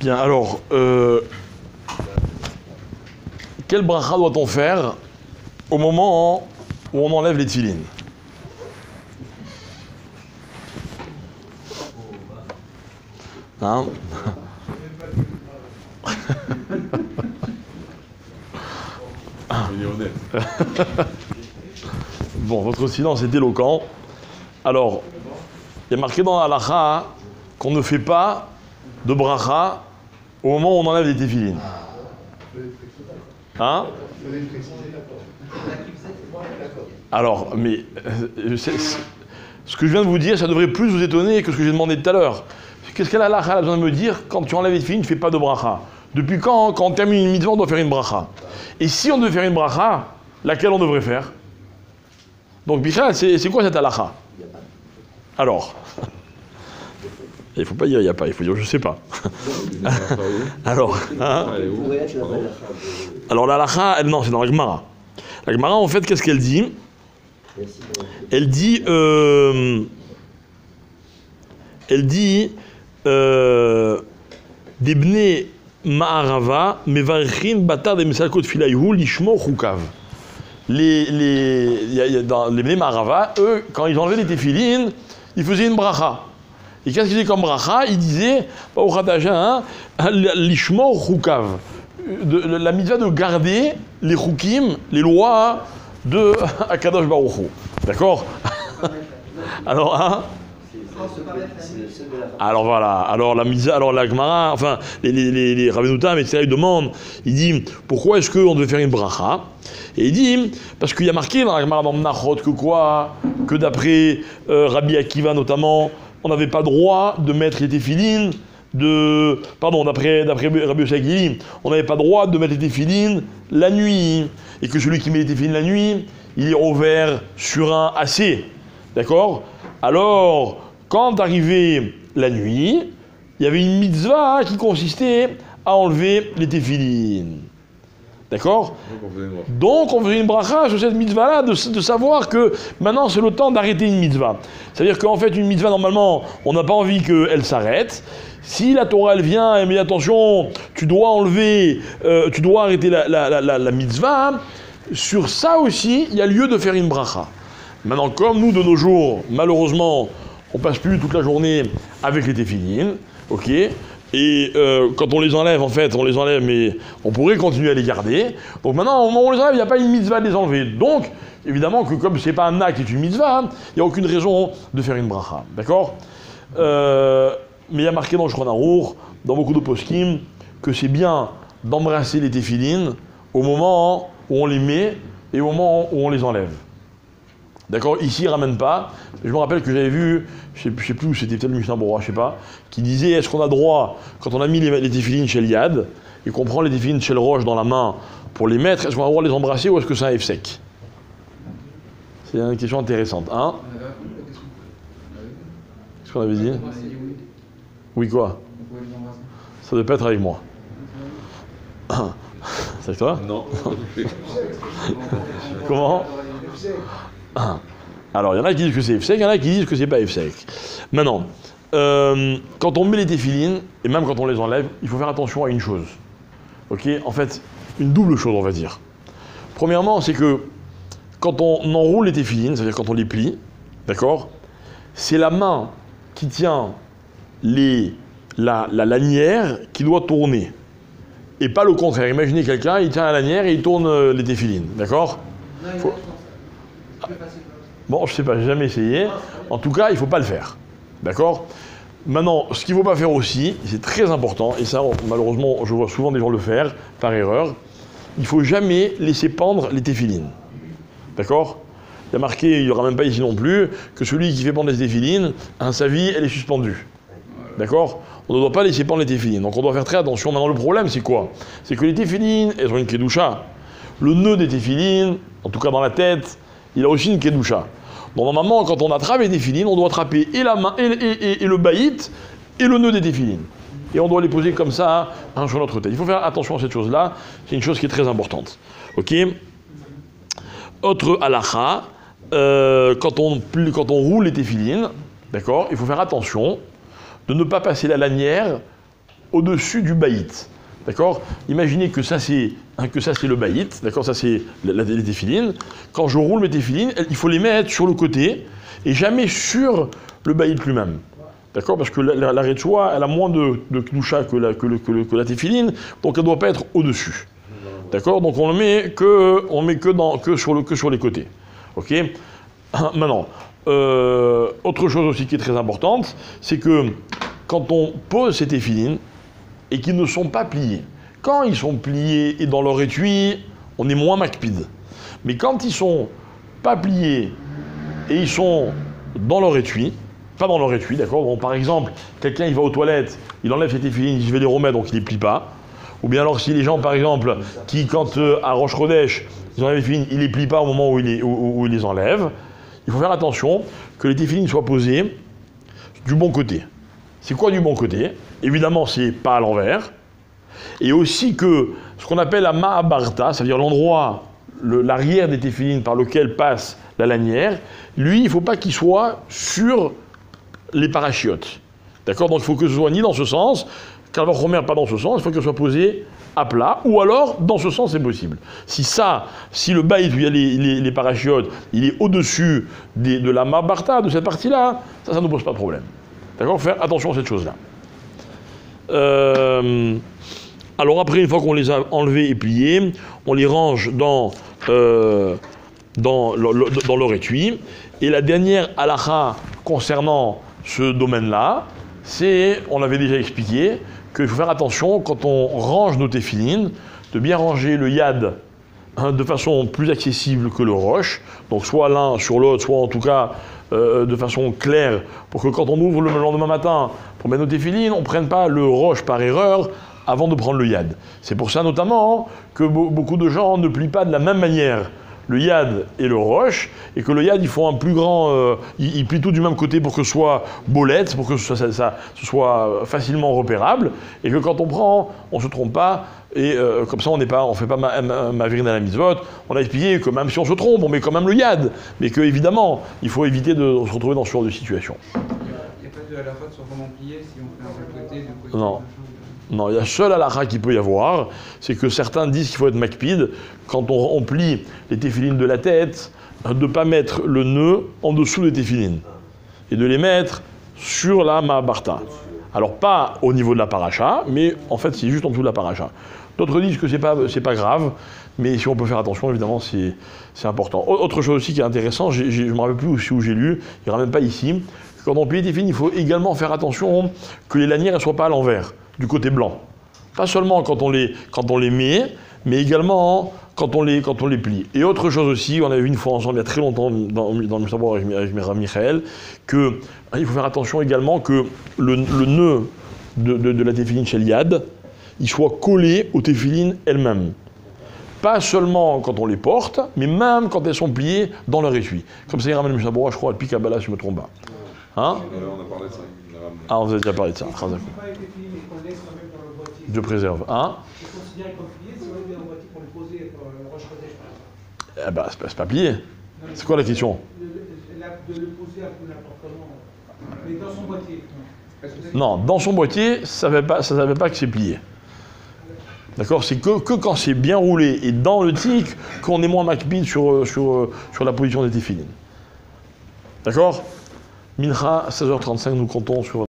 Bien, alors, quel bracha doit-on faire au moment où on enlève les tefilines? Hein? Il est honnête. Bon, votre silence est éloquent. Alors, il y a marqué dans la halakha qu'on ne fait pas de bracha au moment où on enlève les tefilines. Hein? Alors, mais ce que je viens de vous dire, ça devrait plus vous étonner que ce que j'ai demandé tout à l'heure. Qu'est-ce qu'elle a besoin de me dire? Quand tu enlèves les tefilines, tu ne fais pas de bracha. Depuis quand on termine une mitzvah, on doit faire une bracha? Et si on devait faire une bracha, laquelle on devrait faire? Donc, Bichal, c'est quoi cette halakha? Alors, il ne faut pas dire il n'y a pas, il faut dire je ne sais pas. Alors, hein? Alors la halakha, non, c'est dans la Gemara. La Gemara, en fait, qu'est-ce qu'elle dit? Elle dit, Debne Ma'arava, Mevarchin Batar de Mesalkot Filayhu, Lishmo Chukav. Dans les Bnei Ma'arava, eux, quand ils enlevaient les téfilines, ils faisaient une bracha. Et qu'est-ce qu'ils faisaient comme bracha? Ils disaient, Lishmo Chukav. La mitzvah de garder les chukim, les lois de Akadosh Baruch Hu. D'accord? Alors, hein? Alors voilà, alors la mitzvah, alors la Gemara, enfin, les Rabbenoutam, etc., ils demandent, ils disent, pourquoi est-ce qu'on devait faire une bracha? Et il dit, parce qu'il y a marqué dans la Gemara, dans Menachot, que quoi? Que d'après Rabbi Akiva notamment, on n'avait pas droit de mettre les téfilines, d'après Rabbi Yoshua, on n'avait pas droit de mettre les téfilines la nuit. Et que celui qui met les téfilines la nuit, il est ouvert sur un AC. D'accord? Alors, quand arrivait la nuit, il y avait une mitzvah qui consistait à enlever les téfilines. D'accord? Donc on faisait une bracha sur cette mitzvah-là, de savoir que maintenant c'est le temps d'arrêter une mitzvah. C'est-à-dire qu'en fait, une mitzvah, normalement, on n'a pas envie qu'elle s'arrête. Si la Torah, elle vient, et met attention, tu dois arrêter la mitzvah, sur ça aussi, il y a lieu de faire une bracha. Maintenant, comme nous, de nos jours, malheureusement, on passe plus toute la journée avec les téfilines, ok? Et quand on les enlève, en fait, on les enlève, mais on pourrait continuer à les garder. Donc maintenant, au moment où on les enlève, il n'y a pas une mitzvah de les enlever. Donc, évidemment que comme c'est pas un acte, c'est une mitzvah, il n'y a aucune raison de faire une bracha. D'accord? Mais il y a marqué dans le Shulchan Aruch, dans beaucoup de poskim, que c'est bien d'embrasser les téfilines au moment où on les met et au moment où on les enlève. D'accord? Ici, il ne ramène pas. Je me rappelle que j'avais vu, je ne sais plus où c'était, peut-être le Mishnah Bora, je ne sais pas, qui disait, est-ce qu'on a droit, quand on a mis les téfilines chez l'Yad, et qu'on prend les téfilines chez le Roche dans la main pour les mettre, est-ce qu'on a le droit de les embrasser ou est-ce que c'est un F-sec? C'est une question intéressante. Hein? Qu'est-ce qu'on avait dit? Oui, quoi? Ça ne doit pas être avec moi. C'est avec toi? Non. Comment? Alors, il y en a qui disent que c'est F-sec, il y en a qui disent que c'est pas F-sec. Maintenant, quand on met les téfilines, et même quand on les enlève, il faut faire attention à une chose. Ok? En fait, une double chose, on va dire. Premièrement, c'est que quand on enroule les téfilines, c'est-à-dire quand on les plie, d'accord? C'est la main qui tient la lanière qui doit tourner. Et pas le contraire. Imaginez quelqu'un, il tient la lanière et il tourne les téfilines, d'accord? Bon, je sais pas, j'ai jamais essayé. En tout cas, il ne faut pas le faire. D'accord? Maintenant, ce qu'il ne faut pas faire aussi, c'est très important, et ça, malheureusement, je vois souvent des gens le faire, par erreur, il ne faut jamais laisser pendre les téfilines. D'accord? Il y a marqué, il n'y aura même pas ici non plus, que celui qui fait pendre les téfilines, sa vie, elle est suspendue. D'accord? On ne doit pas laisser pendre les téfilines. Donc on doit faire très attention. Maintenant, le problème, c'est quoi? C'est que les téfilines, elles ont une kedusha. Le nœud des téfilines, en tout cas dans la tête, il a aussi une kedusha. Donc normalement, quand on attrape les téfilines, on doit attraper et la main, et le baït, et le nœud des téfilines. Et on doit les poser comme ça, un sur notre tête. Il faut faire attention à cette chose-là, c'est une chose qui est très importante. Ok? Autre halakha, quand on roule les téfilines, d'accord, il faut faire attention de ne pas passer la lanière au-dessus du baït. D'accord? Imaginez que ça c'est le baït, d'accord? Ça c'est les téfilines. Quand je roule mes téfilines, il faut les mettre sur le côté et jamais sur le baït lui-même. D'accord? Parce que la Retchoua, elle a moins de kdusha que la téfiline, donc elle ne doit pas être au-dessus. D'accord? Donc on le met que sur les côtés. Ok? Maintenant, autre chose aussi qui est très importante, c'est que quand on pose ces téfilines, et qui ne sont pas pliés. Quand ils sont pliés et dans leur étui, on est moins makpid. Mais quand ils sont pas pliés et ils sont dans leur étui, pas dans leur étui, d'accord? Bon, par exemple, quelqu'un il va aux toilettes, il enlève ses téfilines, il dit je vais les remettre, donc il les plie pas. Ou bien alors si les gens, par exemple, qui quand à Rosh Chodesh, ils enlèvent les téfilines, ils les plient pas au moment où ils les enlèvent, il faut faire attention que les téfilines soient posées du bon côté. C'est quoi du bon côté? Évidemment, c'est pas à l'envers. Et aussi que ce qu'on appelle la ma'abarta, c'est-à-dire l'endroit, l'arrière des téfilines par lequel passe la lanière, lui, il ne faut pas qu'il soit sur les parachiotes. D'accord? Donc il faut que ce soit ni dans ce sens, quand on remet pas dans ce sens, il faut que ce soit posé à plat, ou alors dans ce sens c'est possible. Si le baït où il y a les parachiotes, il est au-dessus de la ma'abarta, de cette partie-là, ça ne pose pas de problème. D'accord? Faire attention à cette chose-là. Alors après, une fois qu'on les a enlevés et pliés, on les range dans leur étui. Et la dernière halakha concernant ce domaine-là, c'est, on l'avait déjà expliqué, qu'il faut faire attention quand on range nos téfilines, de bien ranger le yad de façon plus accessible que le roche, donc soit l'un sur l'autre, soit en tout cas de façon claire, pour que quand on ouvre le lendemain matin pour mettre nos téfilines, on ne prenne pas le roche par erreur avant de prendre le yad. C'est pour ça notamment que beaucoup de gens ne plient pas de la même manière le yad et le roche, et que le yad, ils font un plus grand... ils plient tout du même côté pour que ce soit bolette, pour que ce soit facilement repérable, et que quand on prend, on ne se trompe pas, et comme ça on ne fait pas mavirin à la mitzvot. On a expliqué que même si on se trompe, on met quand même le yad, mais qu'évidemment, il faut éviter de se retrouver dans ce genre de situation. Il n'y a pas de halakha sur comment plier si on fait un côté, de côté. Non. Non, il y a seul halakha qu'il peut y avoir, c'est que certains disent qu'il faut être makpid, quand on plie les téfilines de la tête, de ne pas mettre le nœud en dessous des téfilines, et de les mettre sur la ma'abarta. Alors pas au niveau de la paracha, mais en fait c'est juste en dessous de la paracha. D'autres disent que c'est pas grave, mais si on peut faire attention, évidemment c'est important. Autre chose aussi qui est intéressant, je ne me rappelle plus où j'ai lu, il ne ramène pas ici, quand on plie les téfilines, il faut également faire attention que les lanières ne soient pas à l'envers, du côté blanc. Pas seulement quand on les met, mais également quand on les plie. Et autre chose aussi, on avait vu une fois ensemble il y a très longtemps dans le Mishabor avec Michael, qu'il faut faire attention également que le nœud de la téfiline chez l'Yad, il soit collé aux téfilines elles-mêmes. Pas seulement quand on les porte, mais même quand elles sont pliées dans leur étui. Comme ça, il ramène le Mishabor, je crois, depuis Kabbalah, si je ne me trompe pas. Hein? On a parlé de ça. Ah, on vous a déjà parlé de ça. Je préserve. Hein? C'est considéré comme plié si on est en boîtier pour le poser pour le Rosh Chodesh, par exemple. Eh ben, c'est pas plié. C'est quoi la question? De le poser un peu n'importe comment, mais dans son boîtier. Non, dans son boîtier, ça ne savait pas que c'est plié. D'accord? C'est que quand c'est bien roulé et dans le tic qu'on est moins makbid sur la position des téfilines. D'accord? Mincha, 16h35, nous comptons sur...